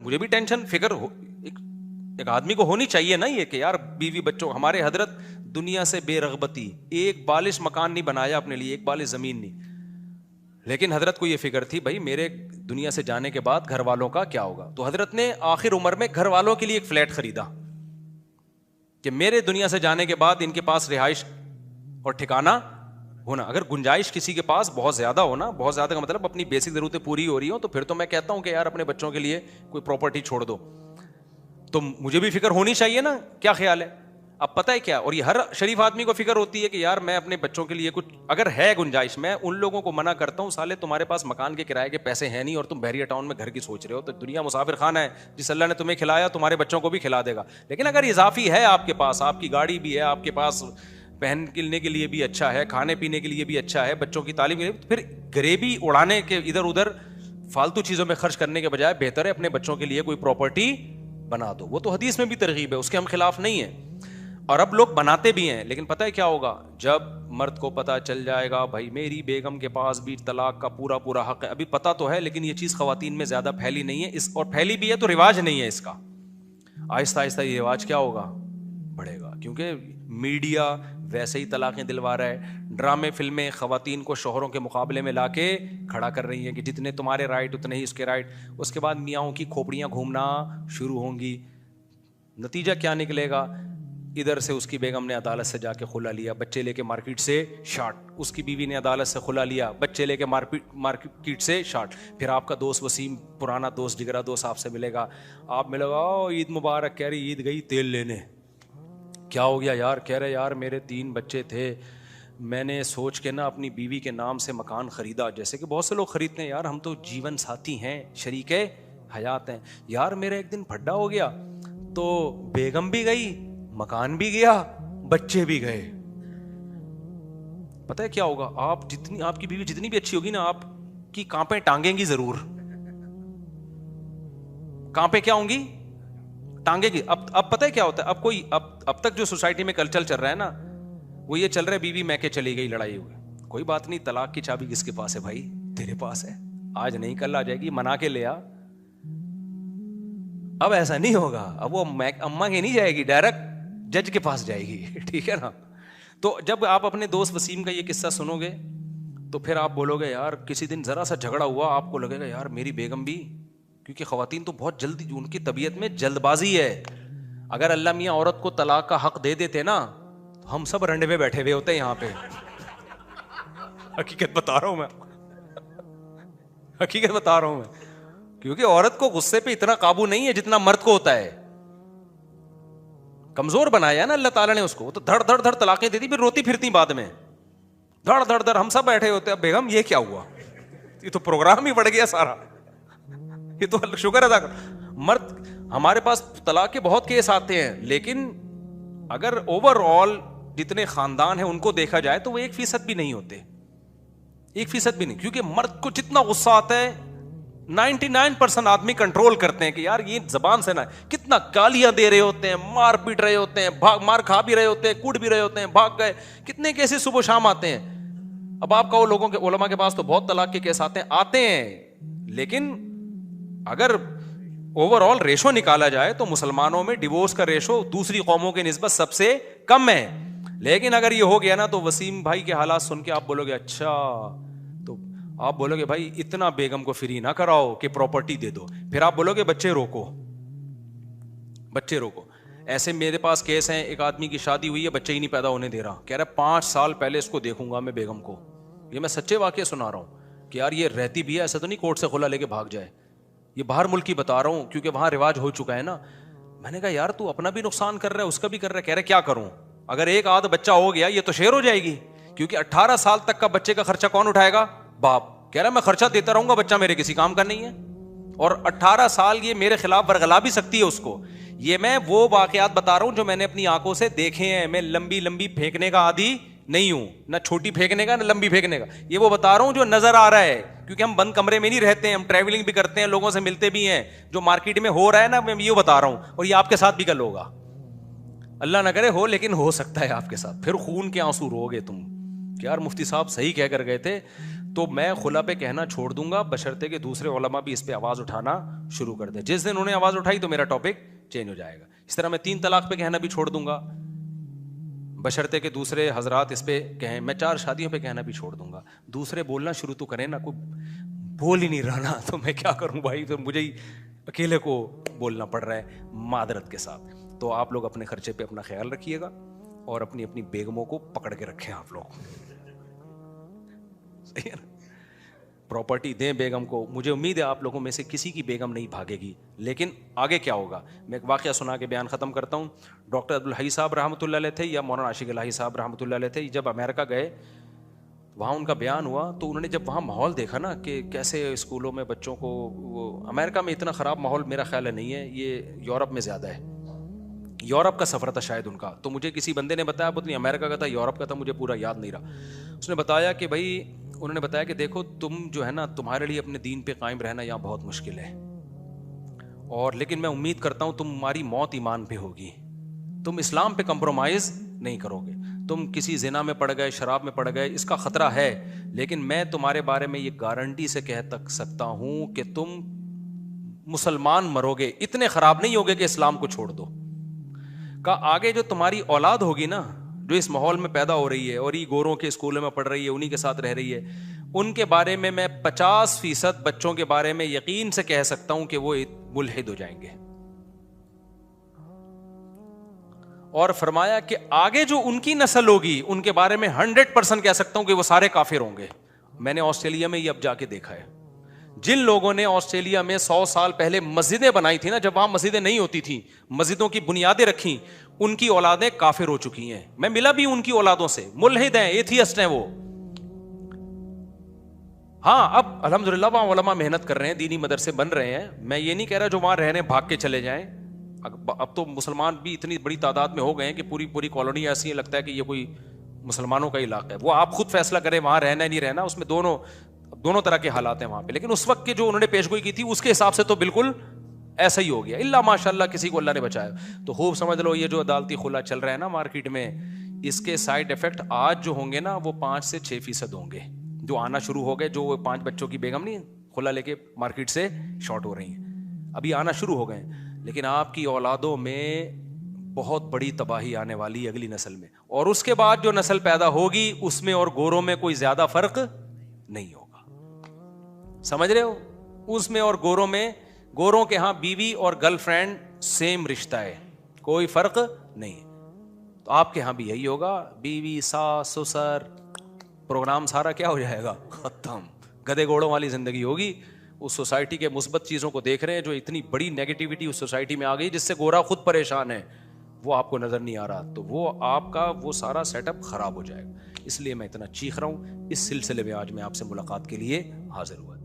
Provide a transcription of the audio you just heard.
مجھے بھی ٹینشن فکر ایک آدمی کو ہونی چاہیے نا یہ کہ یار بیوی بچوں. ہمارے حضرت دنیا سے بے رغبتی, ایک بالش مکان نہیں بنایا اپنے لیے, ایک بالش زمین نہیں, لیکن حضرت کو یہ فکر تھی بھائی میرے دنیا سے جانے کے بعد گھر والوں کا کیا ہوگا. تو حضرت نے آخر عمر میں گھر والوں کے لیے ایک فلیٹ خریدا کہ میرے دنیا سے جانے کے بعد ان کے پاس رہائش اور ٹھکانہ ہونا. اگر گنجائش کسی کے پاس بہت زیادہ ہونا, بہت زیادہ کا مطلب اپنی بیسک ضرورتیں پوری ہو رہی ہوں, تو پھر تو میں کہتا ہوں کہ یار اپنے بچوں کے لیے کوئی پراپرٹی چھوڑ دو. تو مجھے بھی فکر ہونی چاہیے نا, کیا خیال ہے؟ اب پتہ ہے کیا, اور یہ ہر شریف آدمی کو فکر ہوتی ہے کہ یار میں اپنے بچوں کے لیے کچھ اگر ہے گنجائش. میں ان لوگوں کو منع کرتا ہوں, سالے تمہارے پاس مکان کے کرائے کے پیسے ہیں نہیں اور تم بحریہ ٹاؤن میں گھر کی سوچ رہے ہو, تو دنیا مسافر خانہ ہے, جس اللہ نے تمہیں کھلایا تمہارے بچوں کو بھی کھلا دے گا. لیکن اگر اضافی ہے آپ کے پاس, آپ کی گاڑی بھی ہے, آپ کے پاس پہننے کے لیے بھی اچھا ہے, کھانے پینے کے لیے بھی اچھا ہے, بچوں کی تعلیم کے لیے, پھر غریبی اڑانے کے ادھر ادھر فالتو چیزوں میں خرچ کرنے کے بجائے بہتر ہے اپنے بچوں کے لیے کوئی پراپرٹی بنا دو. وہ تو حدیث میں بھی ترغیب ہے, اس کے ہم خلاف نہیں ہیں, اور اب لوگ بناتے بھی ہیں. لیکن پتہ ہے کیا ہوگا, جب مرد کو پتہ چل جائے گا بھائی میری بیگم کے پاس بھی طلاق کا پورا پورا حق ہے. ابھی پتہ تو ہے لیکن یہ چیز خواتین میں زیادہ پھیلی نہیں ہے, اس اور پھیلی بھی ہے تو رواج نہیں ہے اس کا. آہستہ آہستہ یہ رواج کیا ہوگا, بڑھے گا, کیونکہ میڈیا ویسے ہی طلاقیں دلوا رہا ہے. ڈرامے فلمیں خواتین کو شوہروں کے مقابلے میں لا کے کھڑا کر رہی ہیں کہ جتنے تمہارے رائٹ اتنے ہی اس کے رائٹ. اس کے بعد میاں کی کھوپڑیاں گھومنا شروع ہوں گی. نتیجہ کیا نکلے گا, ادھر سے اس کی بیگم نے عدالت سے جا کے خلا لیا, بچے لے کے مارکیٹ سے شارٹ. اس کی بیوی نے عدالت سے خلا لیا, بچے لے کے مارکیٹ سے شارٹ. پھر آپ کا دوست وسیم, پرانا دوست, جگرا دوست آپ سے ملے گا, آپ ملے گا عید مبارک, کہہ رہی عید گئی تیل لینے. کیا ہو گیا یار؟ کہہ رہے یار میرے 3 بچے تھے, میں نے سوچ کے نا اپنی بیوی کے نام سے مکان خریدا, جیسے کہ بہت سے لوگ خریدتے ہیں, یار ہم تو جیون ساتھی ہیں, شریک حیات ہیں. یار میرا ایک دن پھڈا ہو گیا تو بیگم بھی گئی, مکان بھی گیا, بچے بھی گئے. پتہ ہے کیا ہوگا, آپ کی بیوی جتنی بھی اچھی ہوگی نا, آپ کی کانپیں ٹانگیں گی ضرور. کانپیں کیا ہوں گی؟ ٹانگیں گی. اب پتہ ہے کیا ہوتا ہے, اب تک جو سوسائٹی میں کلچر چل رہا ہے نا, وہ یہ چل رہا ہے بیوی میکے چلی گئی, لڑائی ہوئی. کوئی بات نہیں, طلاق کی چابی کس کے پاس ہے بھائی؟ تیرے پاس ہے. آج نہیں کل آ جائے گی, منا کے لے آ. اب ایسا نہیں ہوگا, اب وہ اماں کے نہیں جائے گی, ڈائریکٹ جج کے پاس جائے گی. ٹھیک ہے نا. تو جب آپ اپنے دوست وسیم کا یہ قصہ سنو گے تو پھر آپ بولو گے یار کسی دن ذرا سا جھگڑا ہوا, آپ کو لگے گا یار میری بیگم بھی, کیونکہ خواتین تو بہت جلدی, ان کی طبیعت میں جلد بازی ہے. اگر اللہ میاں عورت کو طلاق کا حق دے دیتے نا, تو ہم سب رنڈے میں بیٹھے ہوئے ہوتے ہیں یہاں پہ. حقیقت بتا رہا ہوں میں, حقیقت بتا رہا ہوں میں, کیونکہ عورت کو غصے پہ اتنا قابو نہیں ہے جتنا مرد کو ہوتا ہے. کمزور بنایا ہے نا اللہ تعالیٰ نے اس کو, تو دھڑ دھڑ دھڑ طلاقیں دے دی, پھر روتی پھرتی بعد میں, دھڑ دھڑ دھڑ. ہم سب بیٹھے ہوتے ہیں, اب بیگم یہ کیا ہوا, یہ تو پروگرام ہی بڑھ گیا سارا. یہ تو شکر ادا کر. مرد ہمارے پاس طلاق کے بہت کیس آتے ہیں, لیکن اگر اوور آل جتنے خاندان ہیں ان کو دیکھا جائے تو وہ 1% بھی نہیں ہوتے, 1% بھی نہیں. کیونکہ مرد کو جتنا غصہ آتا ہے 99% آدمی کنٹرول کرتے ہیں کہ یار یہ زبان سے نہ, کتنا گالیاں دے رہے ہوتے ہیں, مار پیٹ رہے ہوتے ہیں, مار کھا بھی رہے ہوتے ہیں, کوٹ بھی رہے ہوتے ہیں, بھاگ گئے, کتنے کیسے صبح و شام آتے ہیں. اب آپ کہو لوگوں کے علماء کے پاس تو بہت طلاق کے کیس آتے ہیں, لیکن اگر اوور آل ریشو نکالا جائے تو مسلمانوں میں ڈیورس کا ریشو دوسری قوموں کے نسبت سب سے کم ہے. لیکن اگر یہ ہو گیا نا تو وسیم بھائی کے حالات سن کے آپ بولو گے اچھا, تو آپ بولو گے بھائی اتنا بیگم کو فری نہ کراؤ کہ پراپرٹی دے دو. پھر آپ بولو گے بچے روکو, بچے روکو. ایسے میرے پاس کیس ہیں, ایک آدمی کی شادی ہوئی ہے, بچے ہی نہیں پیدا ہونے دے رہا, کہہ رہا 5 سال پہلے اس کو دیکھوں گا میں بیگم کو. یہ میں سچے واقعے سنا رہا ہوں کہ یار یہ رہتی بھی ہے, ایسا تو نہیں کورٹ سے خلا لے کے بھاگ جائے. یہ باہر ملک کی بتا رہا ہوں کیونکہ وہاں رواج ہو چکا ہے نا. میں نے کہا یار تو اپنا بھی نقصان کر رہا ہے, اس کا بھی کر رہا ہے. کہہ رہا کیا کروں, اگر ایک آدھ بچہ ہو گیا یہ تو شیر ہو جائے گی, کیونکہ 18 سال تک کا بچے کا خرچہ کون اٹھائے گا؟ باپ. کہہ رہا میں خرچہ دیتا رہوں گا, بچہ میرے کسی کام کا نہیں ہے, اور 18 سال یہ میرے خلاف ورغلا بھی سکتی ہے اس کو. یہ میں وہ واقعات بتا رہا ہوں جو میں نے اپنی آنکھوں سے دیکھے ہیں. میں لمبی لمبی پھینکنے کا عادی نہیں ہوں, نہ چھوٹی پھینکنے کا نہ لمبی پھینکنے کا. یہ وہ بتا رہا ہوں جو نظر آ رہا ہے, کیونکہ ہم بند کمرے میں نہیں رہتے ہیں, ہم ٹریولنگ بھی کرتے ہیں, لوگوں سے ملتے بھی ہیں. جو مارکیٹ میں ہو رہا ہے نا میں یہ بتا رہا ہوں, اور یہ آپ کے ساتھ بھی کل ہوگا. اللہ نہ کرے ہو, لیکن ہو سکتا ہے آپ کے ساتھ. پھر خون کے آنسو رو گے تم کہ یار مفتی صاحب صحیح کہہ کر گئے تھے, تو میں خلا پہ کہنا چھوڑ دوں گا بشرطے کہ دوسرے علماء بھی اس پہ آواز اٹھانا شروع کر دیں. جس دن انہوں نے آواز اٹھائی تو میرا ٹاپک چینج ہو جائے گا. اس طرح میں 3 طلاق پہ کہنا بھی چھوڑ دوں گا بشرطے کہ دوسرے حضرات اس پہ کہیں. میں 4 شادیوں پہ کہنا بھی چھوڑ دوں گا. دوسرے بولنا شروع تو کریں نا, کوئی بول ہی نہیں رہا نا, تو میں کیا کروں بھائی, تو مجھے ہی اکیلے کو بولنا پڑ رہا ہے معذرت کے ساتھ. تو آپ لوگ اپنے خرچے پہ اپنا خیال رکھیے گا اور اپنی اپنی بیگموں کو پکڑ کے رکھیں آپ لوگ, صحیح ہے نا. پراپرٹی دیں بیگم کو. مجھے امید ہے آپ لوگوں میں سے کسی کی بیگم نہیں بھاگے گی. لیکن آگے کیا ہوگا, میں ایک واقعہ سنا کے بیان ختم کرتا ہوں. ڈاکٹر عبدالحی صاحب رحمۃ اللہ علیہ تھے یا مولانا عاشق الہی صاحب رحمۃ اللہ علیہ تھے, جب امریکہ گئے وہاں ان کا بیان ہوا تو انہوں نے جب وہاں ماحول دیکھا نا کہ کیسے اسکولوں میں بچوں کو, وہ امریکہ میں اتنا خراب ماحول میرا خیال ہے نہیں ہے, یہ یورپ میں زیادہ ہے. یورپ کا سفر تھا شاید ان کا, تو مجھے کسی بندے نے بتایا, پتہ نہیں امریکہ کا تھا یورپ کا تھا, مجھے پورا یاد نہیں رہا. اس نے بتایا کہ بھائی, انہوں نے بتایا کہ دیکھو تم جو ہے نا, تمہارے لیے اپنے دین پہ قائم رہنا یہاں بہت مشکل ہے, اور لیکن میں امید کرتا ہوں تمہاری موت ایمان پہ ہوگی, تم اسلام پہ کمپرومائز نہیں کرو گے. تم کسی زنا میں پڑ گئے, شراب میں پڑ گئے, اس کا خطرہ ہے, لیکن میں تمہارے بارے میں یہ گارنٹی سے کہہ سکتا ہوں کہ تم مسلمان مرو گے, اتنے خراب نہیں ہوگے کہ اسلام کو چھوڑ دو. کا آگے جو تمہاری اولاد ہوگی نا, جو اس ماحول میں پیدا ہو رہی ہے اور یہ گوروں کے اسکولوں میں پڑھ رہی ہے, انہی کے ساتھ رہ رہی ہے, ان کے بارے میں 50% بچوں کے بارے میں یقین سے کہہ سکتا ہوں کہ وہ ملحد ہو جائیں گے. اور فرمایا کہ آگے جو ان کی نسل ہوگی ان کے بارے میں 100% کہہ سکتا ہوں کہ وہ سارے کافر ہوں گے. میں نے آسٹریلیا میں یہ اب جا کے دیکھا ہے, جن لوگوں نے آسٹریلیا میں 100 سال پہلے مسجدیں بنائی تھی نا, جب وہاں مسجدیں نہیں ہوتی تھیں, مسجدوں کی بنیادیں رکھی, ان کی اولادیں کافر ہو چکی ہیں. میں ملا بھی ان کی اولادوں سے, ملحد ہیں, ایتھیسٹ ہیں وہ. ہاں اب الحمدللہ وہاں علماء محنت کر رہے ہیں, دینی مدرسے بن رہے ہیں. میں یہ نہیں کہہ رہا جو وہاں رہ رہے ہیں بھاگ کے چلے جائیں. اب تو مسلمان بھی اتنی بڑی تعداد میں ہو گئے ہیں کہ پوری کالونی ایسی ہے, لگتا ہے کہ یہ کوئی مسلمانوں کا علاقہ ہے. وہ آپ خود فیصلہ کریں وہاں رہنا ہے نہیں رہنا, اس میں دونوں طرح کے حالات ہیں وہاں پہ. لیکن اس وقت کے جو انہوں نے پیش گوئی کی تھی اس کے حساب سے تو بالکل ایسا ہی ہو گیا, اللہ ماشاء اللہ کسی کو اللہ نے بچایا. تو خوب سمجھ لو یہ جو عدالتی خلا چل رہا ہے نا مارکیٹ میں, اس کے سائڈ افیکٹ آج جو ہوں گے نا وہ 5 سے 6% ہوں گے, جو آنا شروع ہو گئے. جو 5 بچوں کی بیگم نہیں خلا لے کے مارکیٹ سے شارٹ ہو رہی ہیں, ابھی آنا شروع ہو گئے. لیکن آپ کی اولادوں میں بہت بڑی تباہی آنے والی اگلی نسل میں, اور اس کے بعد جو نسل پیدا ہوگی اس میں اور گوروں میں کوئی زیادہ فرق نہیں ہوگا. سمجھ رہے ہو, اس میں اور گوروں میں, گوروں کے ہاں بیوی اور گرل فرینڈ سیم رشتہ ہے, کوئی فرق نہیں. تو آپ کے ہاں بھی یہی ہوگا, بیوی ساس سسر, پروگرام سارا کیا ہو جائے گا, ختم. گدے گھوڑوں والی زندگی ہوگی. اس سوسائٹی کے مثبت چیزوں کو دیکھ رہے ہیں, جو اتنی بڑی نیگیٹیوٹی اس سوسائٹی میں آ گئی جس سے گورا خود پریشان ہے, وہ آپ کو نظر نہیں آ رہا, تو وہ آپ کا وہ سارا سیٹ اپ خراب ہو جائے گا. اس لیے میں اتنا چیخ رہا ہوں. اس سلسلے میں آج میں آپ سے ملاقات کے لیے حاضر ہوا.